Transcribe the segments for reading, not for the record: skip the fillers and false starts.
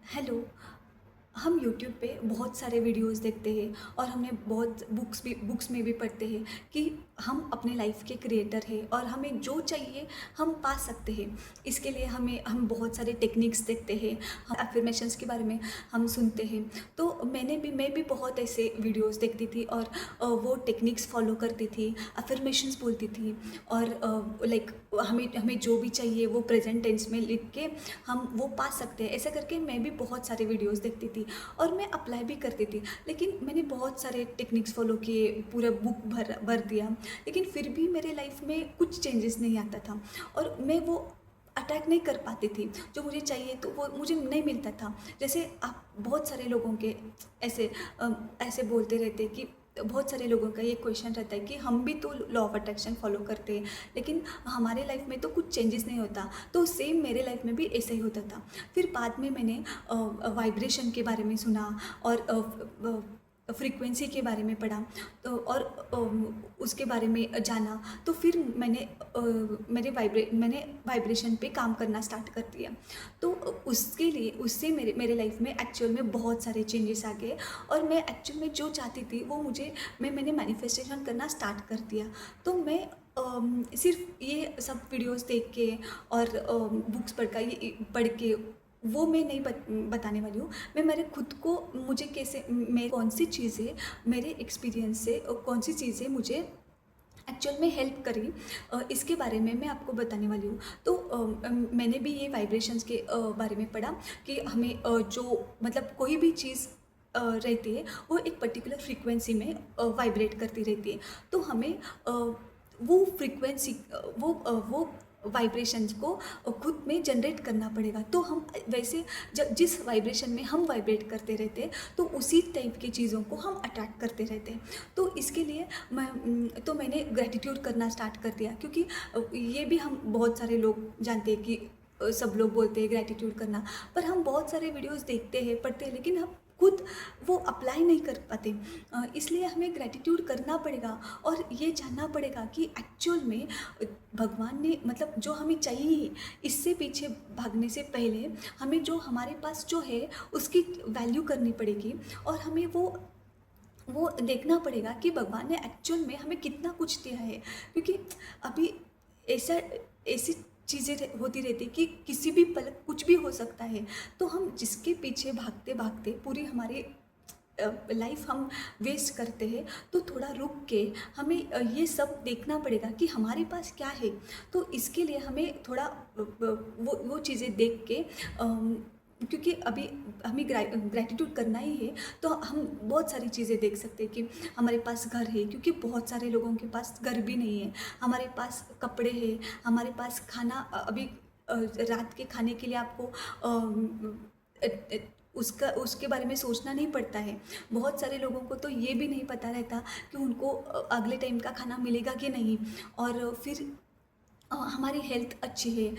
Hello. हम YouTube पे बहुत सारे वीडियोस देखते हैं और हमने बहुत बुक्स में भी पढ़ते हैं कि हम अपने लाइफ के क्रिएटर हैं और हमें जो चाहिए हम पा सकते हैं। इसके लिए हम बहुत सारे टेक्निक्स देखते हैं, हम अफर्मेशंस के बारे में हम सुनते हैं। तो मैं भी बहुत ऐसे वीडियोस देखती थी और वो टेक्निक्स फॉलो करती थी, अफर्मेशंस बोलती थी और लाइक हमें हमें जो भी चाहिए वो प्रेजेंट टेंस में लिख के हम वो पा सकते हैं। ऐसा करके मैं भी बहुत सारे वीडियोस देखती थी और मैं अप्लाई भी करती थी। लेकिन मैंने बहुत सारे टेक्निक्स फॉलो किए, पूरा बुक भर भर दिया, लेकिन फिर भी मेरे लाइफ में कुछ चेंजेस नहीं आता था और मैं वो अटैक नहीं कर पाती थी। जो मुझे चाहिए तो वो मुझे नहीं मिलता था। जैसे आप बहुत सारे लोगों के ऐसे ऐसे बोलते रहते कि बहुत सारे लोगों का ये क्वेश्चन रहता है कि हम भी तो लॉ ऑफ अट्रैक्शन फॉलो करते हैं, लेकिन हमारे लाइफ में तो कुछ चेंजेस नहीं होता। तो सेम मेरे लाइफ में भी ऐसा ही होता था। फिर बाद में मैंने वाइब्रेशन के बारे में सुना और फ्रीक्वेंसी के बारे में पढ़ा, तो और उसके बारे में जाना। तो फिर मैंने वाइब्रेशन पे काम करना स्टार्ट कर दिया। तो उससे मेरे मेरे लाइफ में एक्चुअल में बहुत सारे चेंजेस आ गए और मैं एक्चुअल में जो चाहती थी वो मैंने मैनिफेस्टेशन करना स्टार्ट कर दिया। तो मैं सिर्फ ये सब वीडियोस देख के और बुक्स पढ़ के वो मैं नहीं बताने वाली हूँ। मैं मेरे खुद को, मुझे कैसे, मैं कौन सी चीज़ें मेरे एक्सपीरियंस से और कौन सी चीज़ें मुझे एक्चुअल में हेल्प करी, इसके बारे में मैं आपको बताने वाली हूँ। तो मैंने भी ये वाइब्रेशंस के बारे में पढ़ा कि हमें जो मतलब कोई भी चीज़ रहती है वो एक पर्टिकुलर फ्रीक्वेंसी में वाइब्रेट करती रहती है। तो हमें वो फ्रीक्वेंसी वो वाइब्रेशंस को खुद में जनरेट करना पड़ेगा। तो हम वैसे जिस वाइब्रेशन में हम वाइब्रेट करते रहते हैं तो उसी टाइप की चीज़ों को हम अट्रैक्ट करते रहते हैं। तो इसके लिए मैंने ग्रैटिट्यूड करना स्टार्ट कर दिया, क्योंकि ये भी हम बहुत सारे लोग जानते हैं कि सब लोग बोलते हैं ग्रैटिट्यूड करना, पर हम बहुत सारे वीडियोस देखते हैं, पढ़ते हैं, लेकिन हम खुद वो अप्लाई नहीं कर पाते। इसलिए हमें ग्रैटिट्यूड करना पड़ेगा और ये जानना पड़ेगा कि एक्चुअल में भगवान ने मतलब जो हमें चाहिए, इससे पीछे भागने से पहले हमें जो हमारे पास जो है उसकी वैल्यू करनी पड़ेगी और हमें वो देखना पड़ेगा कि भगवान ने एक्चुअल में हमें कितना कुछ दिया है। क्योंकि अभी ऐसा ऐसी चीज़ें होती रहती कि किसी भी पल कुछ भी हो सकता है। तो हम जिसके पीछे भागते भागते पूरी हमारी लाइफ हम वेस्ट करते हैं, तो थोड़ा रुक के हमें ये सब देखना पड़ेगा कि हमारे पास क्या है। तो इसके लिए हमें थोड़ा वो चीज़ें देख के क्योंकि अभी हमें ग्रैटिट्यूड करना ही है, तो हम बहुत सारी चीज़ें देख सकते हैं कि हमारे पास घर है, क्योंकि बहुत सारे लोगों के पास घर भी नहीं है। हमारे पास कपड़े हैं, हमारे पास खाना, अभी रात के खाने के लिए आपको उसके बारे में सोचना नहीं पड़ता है। बहुत सारे लोगों को तो ये भी नहीं पता रहता कि उनको अगले टाइम का खाना मिलेगा कि नहीं। और फिर हमारी हेल्थ अच्छी है,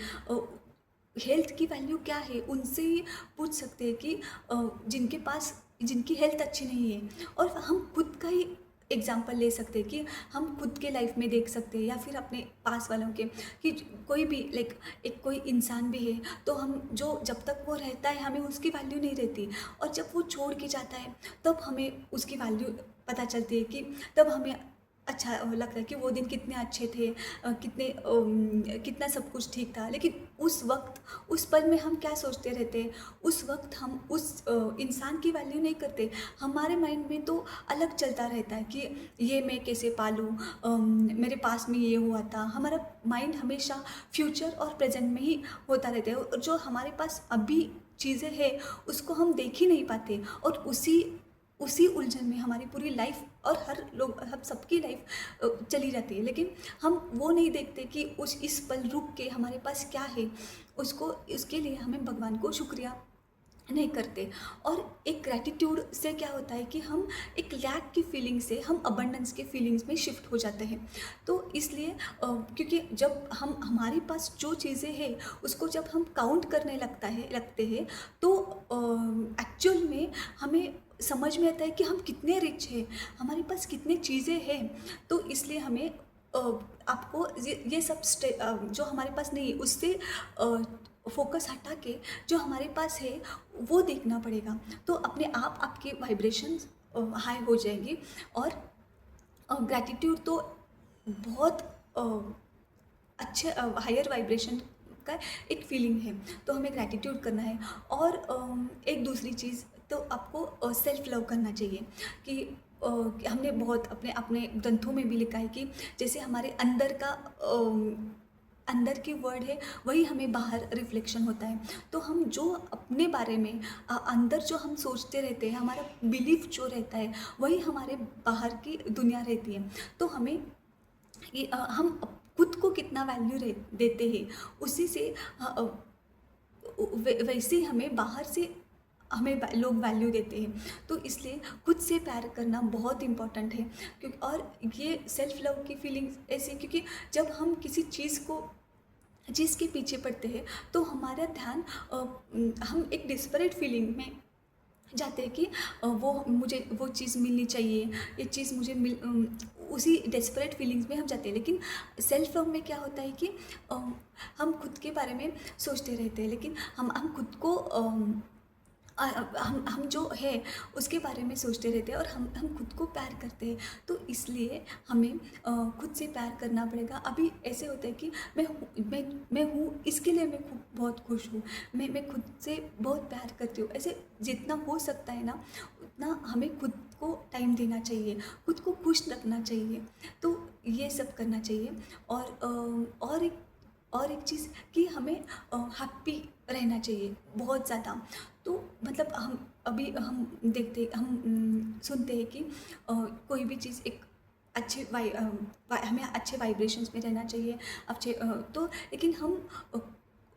हेल्थ की वैल्यू क्या है उनसे ही पूछ सकते हैं कि जिनकी हेल्थ अच्छी नहीं है। और हम खुद का ही एग्जाम्पल ले सकते हैं कि हम खुद के लाइफ में देख सकते हैं या फिर अपने पास वालों के, कि कोई भी लाइक एक कोई इंसान भी है, तो हम जो जब तक वो रहता है हमें उसकी वैल्यू नहीं रहती, और जब वो छोड़ के जाता है तब हमें उसकी वैल्यू पता चलती है। कि तब हमें अच्छा लगता है कि वो दिन कितने अच्छे थे, कितना सब कुछ ठीक था। लेकिन उस वक्त, उस पल में हम क्या सोचते रहते हैं, उस वक्त हम उस इंसान की वैल्यू नहीं करते। हमारे माइंड में तो अलग चलता रहता है कि ये मैं कैसे पालूँ, मेरे पास में ये हुआ था। हमारा माइंड हमेशा फ्यूचर और प्रेजेंट में ही होता रहता है, और जो हमारे पास अभी चीज़ें हैं उसको हम देख ही नहीं पाते, और उसी उसी उलझन में हमारी पूरी लाइफ और हम सबकी लाइफ चली जाती है। लेकिन हम वो नहीं देखते कि इस पल रुक के हमारे पास क्या है, उसको उसके लिए हमें भगवान को शुक्रिया नहीं करते। और एक ग्रैटिट्यूड से क्या होता है कि हम एक लैक की फीलिंग से हम अबंडेंस के फीलिंग्स में शिफ्ट हो जाते हैं। तो इसलिए क्योंकि जब हम हमारे पास जो चीज़ें हैं उसको जब हम काउंट करने लगते हैं, तो एक्चुअल में हमें समझ में आता है कि हम कितने रिच हैं, हमारे पास कितने चीज़ें हैं। तो इसलिए हमें आपको ये सब जो हमारे पास नहीं है उससे फोकस हटा के जो हमारे पास है वो देखना पड़ेगा। तो अपने आप आपकी वाइब्रेशंस हाई हो जाएंगी। और ग्रैटिट्यूड तो बहुत अच्छे हायर वाइब्रेशन का एक फीलिंग है। तो हमें ग्रैटिट्यूड करना है। और एक दूसरी चीज़, तो आपको सेल्फ लव करना चाहिए कि कि हमने बहुत अपने अपने ग्रंथों में भी लिखा है कि जैसे हमारे अंदर का अंदर की वर्ड है वही हमें बाहर रिफ्लेक्शन होता है। तो हम जो अपने बारे में अंदर जो हम सोचते रहते हैं, हमारा बिलीफ जो रहता है वही हमारे बाहर की दुनिया रहती है। तो हमें हम खुद को कितना वैल्यू देते हैं उसी से वैसे ही हमें बाहर से हमें लोग वैल्यू देते हैं। तो इसलिए खुद से प्यार करना बहुत इम्पोर्टेंट है। क्योंकि और ये सेल्फ लव की फीलिंग्स ऐसी, क्योंकि जब हम किसी चीज़ के पीछे पड़ते हैं तो हमारा ध्यान हम एक डिस्परेट फीलिंग में जाते हैं कि वो मुझे वो चीज़ मिलनी चाहिए, ये चीज़ मुझे उसी डेस्परेट फीलिंग्स में हम जाते हैं। लेकिन सेल्फ लव में क्या होता है कि हम खुद के बारे में सोचते रहते हैं, लेकिन हम खुद को हम जो है उसके बारे में सोचते रहते हैं और हम खुद को प्यार करते हैं। तो इसलिए हमें खुद से प्यार करना पड़ेगा। अभी ऐसे होता है कि मैं हूँ, इसके लिए मैं बहुत खुश हूँ, मैं खुद से बहुत प्यार करती हूँ। ऐसे जितना हो सकता है ना उतना हमें खुद को टाइम देना चाहिए, खुद को खुश रखना चाहिए। तो ये सब करना चाहिए। और एक चीज़ कि हमें हैप्पी रहना चाहिए बहुत ज़्यादा। तो मतलब हम देखते सुनते हैं कि कोई भी चीज़ एक अच्छे हमें अच्छे वाइब्रेशंस में रहना चाहिए, अच्छे तो लेकिन हम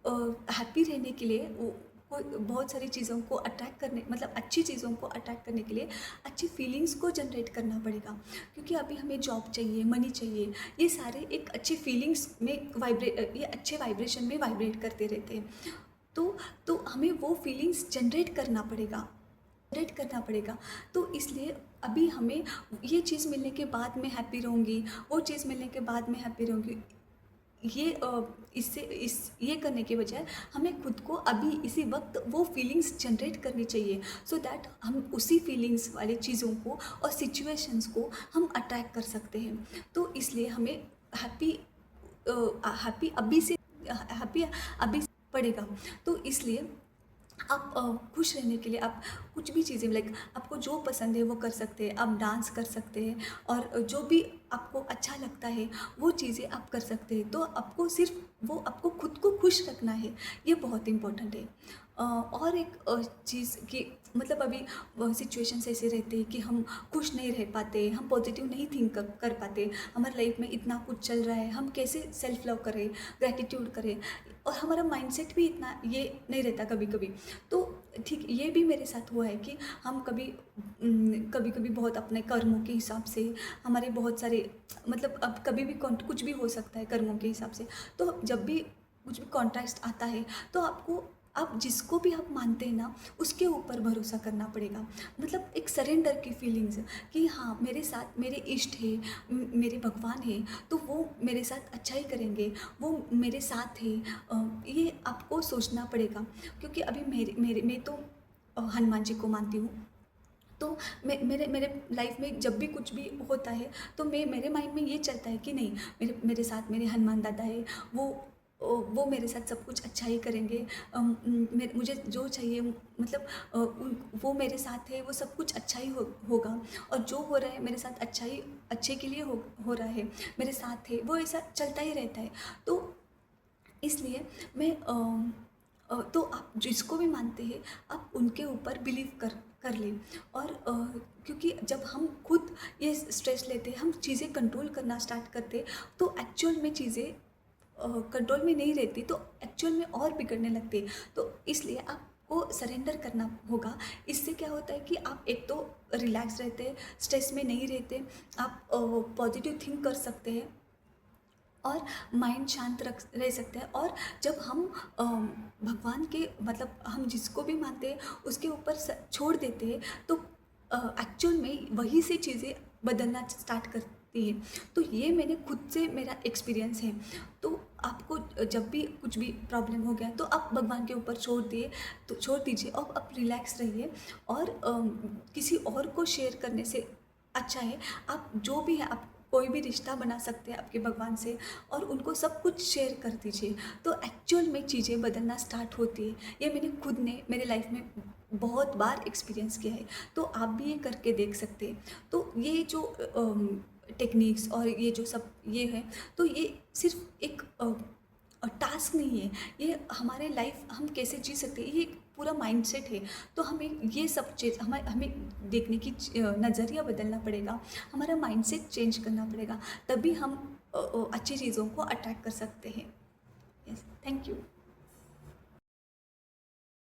हैप्पी रहने के लिए कोई बहुत सारी चीज़ों को अट्रैक्ट करने, मतलब अच्छी चीज़ों को अट्रैक्ट करने के लिए अच्छी फीलिंग्स को जनरेट करना पड़ेगा। क्योंकि अभी हमें जॉब चाहिए, मनी चाहिए, ये सारे एक अच्छे फीलिंग्स में ये अच्छे वाइब्रेशन में वाइब्रेट करते रहते हैं। तो हमें वो फीलिंग्स जनरेट करना पड़ेगा। तो इसलिए अभी हमें ये चीज़ मिलने के बाद मैं हैप्पी रहूँगी, वो चीज़ मिलने के बाद मैं हैप्पी रहूँगी, ये करने के बजाय हमें खुद को अभी इसी वक्त वो फीलिंग्स जनरेट करनी चाहिए, सो दैट हम उसी फीलिंग्स वाली चीज़ों को और सिचुएशंस को हम अट्रैक्ट कर सकते हैं। तो इसलिए हमें हैप्पी अभी से पड़ेगा। तो इसलिए आप खुश रहने के लिए आप कुछ भी चीज़ें, लाइक आपको जो पसंद है वो कर सकते हैं, आप डांस कर सकते हैं और जो भी आपको अच्छा लगता है वो चीज़ें आप कर सकते हैं। तो आपको खुद को खुश रखना है, ये बहुत इम्पोर्टेंट है। और एक चीज़ कि मतलब अभी सिचुएशंस ऐसे रहते हैं कि हम खुश नहीं रह पाते, हम पॉजिटिव नहीं थिंक कर पाते, हमारे लाइफ में इतना कुछ चल रहा है, हम कैसे सेल्फ लव करें, ग्रैटिट्यूड करें, और हमारा माइंडसेट भी इतना ये नहीं रहता कभी कभी। तो ठीक ये भी मेरे साथ हुआ है कि हम कभी बहुत अपने कर्मों के हिसाब से हमारे बहुत सारे, मतलब अब कभी भी कुछ भी हो सकता है कर्मों के हिसाब से। तो जब भी कुछ भी कॉन्ट्रास्ट आता है तो आप जिसको भी आप मानते हैं ना उसके ऊपर भरोसा करना पड़ेगा। मतलब एक सरेंडर की फीलिंग्स कि हाँ मेरे साथ मेरे इष्ट है, मेरे भगवान है, तो वो मेरे साथ अच्छा ही करेंगे, वो मेरे साथ है। ये आपको सोचना पड़ेगा। क्योंकि अभी मैं तो हनुमान जी को मानती हूँ। तो मेरे लाइफ में जब भी कुछ भी होता है तो मेरे माइंड में ये चलता है कि नहीं, मेरे साथ मेरे हनुमान दादा है, वो मेरे साथ सब कुछ अच्छा ही करेंगे। मुझे जो चाहिए, मतलब वो मेरे साथ है, वो सब कुछ अच्छा ही होगा। और जो हो रहा है मेरे साथ अच्छे के लिए हो रहा है, मेरे साथ है, वो ऐसा चलता ही रहता है। तो इसलिए तो आप जिसको भी मानते हैं आप उनके ऊपर बिलीव कर लें। और क्योंकि जब हम खुद ये स्ट्रेस लेते हैं, हम चीज़ें कंट्रोल करना स्टार्ट करते हैं, तो एक्चुअल में चीज़ें कंट्रोल में नहीं रहती, तो एक्चुअल में और बिगड़ने लगती है। तो इसलिए आपको सरेंडर करना होगा। इससे क्या होता है कि आप एक तो रिलैक्स रहते हैं, स्ट्रेस में नहीं रहते, आप पॉजिटिव थिंक कर सकते हैं और माइंड शांत रह सकता है। और जब हम भगवान के, मतलब हम जिसको भी मानते हैं उसके ऊपर छोड़ देते हैं, तो एक्चुअल में वही से चीज़ें बदलना स्टार्ट करती हैं। तो ये मैंने खुद से मेरा एक्सपीरियंस है। तो आपको जब भी कुछ भी प्रॉब्लम हो गया तो आप भगवान के ऊपर छोड़ दीजिए और आप रिलैक्स रहिए। और किसी और को शेयर करने से अच्छा है आप जो भी है आप कोई भी रिश्ता बना सकते हैं आपके भगवान से और उनको सब कुछ शेयर कर दीजिए, तो एक्चुअल में चीज़ें बदलना स्टार्ट होती है। ये मैंने खुद ने मेरे लाइफ में बहुत बार एक्सपीरियंस किया है, तो आप भी ये करके देख सकते हैं। तो ये जो टेक्निक्स और ये जो सब ये है, तो ये सिर्फ एक टास्क नहीं है, ये हमारे लाइफ हम कैसे जी सकते हैं, ये एक पूरा माइंडसेट है। तो हमें ये सब चीज़ हमें हमें देखने की नज़रिया बदलना पड़ेगा, हमारा माइंडसेट चेंज करना पड़ेगा, तभी हम अच्छी चीज़ों को अट्रैक्ट कर सकते हैं। Yes, thank you.